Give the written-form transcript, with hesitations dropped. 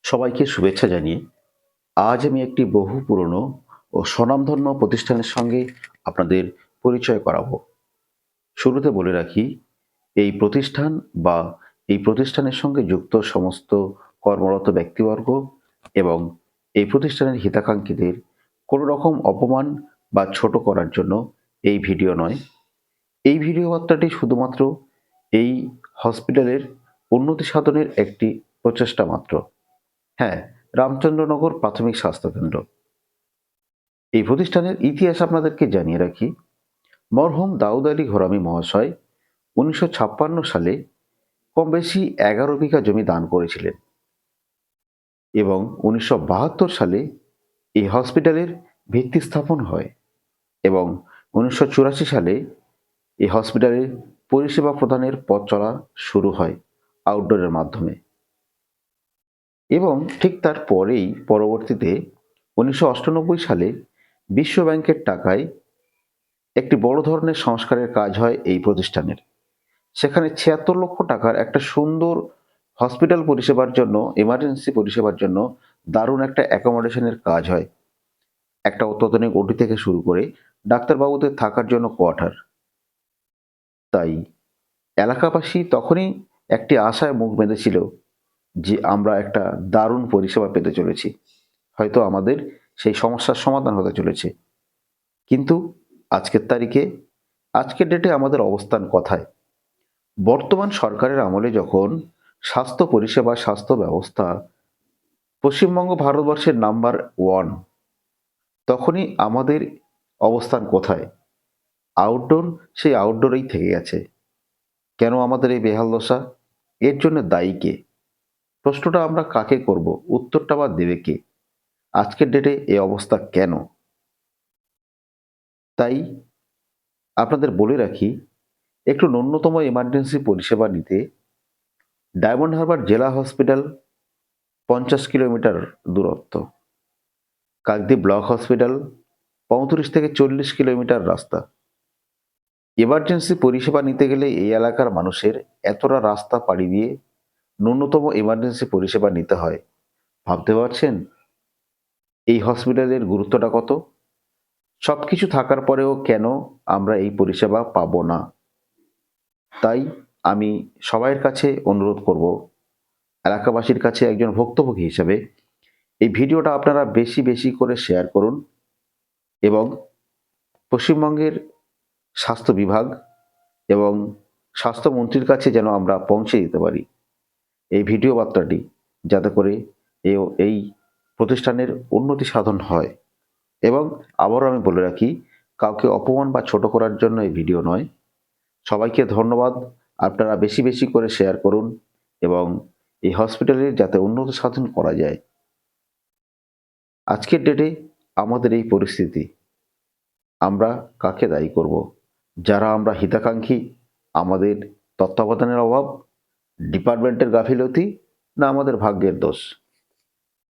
সবাইকে শুভেচ্ছা জানিয়ে আজ আমি একটি বহু পুরনো ও স্বনামধন্য প্রতিষ্ঠানের সঙ্গে আপনাদের পরিচয় করাবো। শুরুতে বলে রাখি, এই প্রতিষ্ঠান বা এই প্রতিষ্ঠানের সঙ্গে যুক্ত সমস্ত কর্মরত ব্যক্তিবর্গ এবং এই প্রতিষ্ঠানের হিতাকাঙ্ক্ষীদের কোনো রকম অপমান বা ছোট করার জন্য এই ভিডিও নয়। এই ভিডিও বার্তাটি শুধুমাত্র এই হসপিটালের উন্নতি সাধনের একটি প্রচেষ্টা মাত্র। হ্যাঁ, রামচন্দ্রনগর প্রাথমিক স্বাস্থ্যকেন্দ্র। এই প্রতিষ্ঠানের ইতিহাস আপনাদেরকে জানিয়ে রাখি। মরহুম দাউদ আলী ঘরামি মহাশয় 1956 সালে কম বেশি 11 বিঘা জমি দান করেছিলেন এবং 1972 সালে এই হসপিটালের ভিত্তি স্থাপন হয় এবং 1984 সালে এই হসপিটালের পরিষেবা প্রদানের পথ চলা শুরু হয় আউটডোরের মাধ্যমে এবং ঠিক তার পরেই পরবর্তীতে 1998 সালে বিশ্ব ব্যাংকের টাকায় একটি বড় ধরনের সংস্কারের কাজ হয় এই প্রতিষ্ঠানের। সেখানে 76 লক্ষ টাকার একটা সুন্দর হসপিটাল পরিষেবার জন্য, এমার্জেন্সি পরিষেবার জন্য দারুণ একটা অ্যাকোমোডেশনের কাজ হয়। একটা অত্যাধুনিক ওটি থেকে শুরু করে ডাক্তারবাবুদের থাকার জন্য কোয়ার্টার। তাই এলাকাবাসী তখনই একটি আশায় মুখ বেঁধেছিল যে আমরা একটা দারুণ পরিষেবা পেতে চলেছি, হয়তো আমাদের সেই সমস্যার সমাধান হতে চলেছে। কিন্তু আজকের তারিখে, আজকের ডেটে আমাদের অবস্থান কোথায়? বর্তমান সরকারের আমলে যখন স্বাস্থ্য পরিষেবা, স্বাস্থ্য ব্যবস্থা পশ্চিমবঙ্গ ভারতবর্ষের নাম্বার 1, তখনই আমাদের অবস্থান কোথায়? আউটডোর, সেই আউটডোরেই থেকে গেছে। কেন আমাদের এই বেহাল দশা? এর জন্য দায়ী কে? প্রশ্নটা আমরা কাকে করব? উত্তরটা বা দেবে কে? আজকের ডেটে এই অবস্থা কেন? তাই আপনাদের বলে রাখি, একটু ন্যূনতম এমার্জেন্সি পরিষেবা নিতে ডায়মন্ড হারবার জেলা হসপিটাল 50 কিলোমিটার দূরত্ব, কাকদ্বীপ ব্লক হসপিটাল 35 থেকে 40 কিলোমিটার রাস্তা। এমার্জেন্সি পরিষেবা নিতে গেলে এই এলাকার মানুষের এতটা রাস্তা পাড়ি দিয়ে ন্যূনতম এমার্জেন্সি পরিষেবা নিতে হয়। ভাবতে পারছেন এই হসপিটালের গুরুত্বটা কত? সবকিছু থাকার পরেও কেন আমরা এই পরিষেবা পাবো না? তাই আমি সবাইয়ের কাছে অনুরোধ করব, এলাকাবাসীর কাছে একজন ভুক্তভোগী হিসেবে এই ভিডিওটা আপনারা বেশি বেশি করে শেয়ার করুন এবং পশ্চিমবঙ্গের স্বাস্থ্য বিভাগ এবং স্বাস্থ্যমন্ত্রীর কাছে যেন আমরা পৌঁছে দিতে পারি এই ভিডিও বার্তাটি, যাতে করে এই প্রতিষ্ঠানের উন্নতি সাধন হয়। এবং আবারও আমি বলে রাখি, কাউকে অপমান বা ছোট করার জন্য এই ভিডিও নয়। সবাইকে ধন্যবাদ। আপনারা বেশি বেশি করে শেয়ার করুন এবং এই হসপিটালের যাতে উন্নতি সাধন করা যায়। আজকের ডেটে আমাদের এই পরিস্থিতি, আমরা কাকে দায়ী করব? যারা আমরা হিতাকাঙ্ক্ষী, আমাদের তত্ত্বাবধানের অভাব, ডিপার্টমেন্টের গাফিলতি, না আমাদের ভাগ্যের দোষ?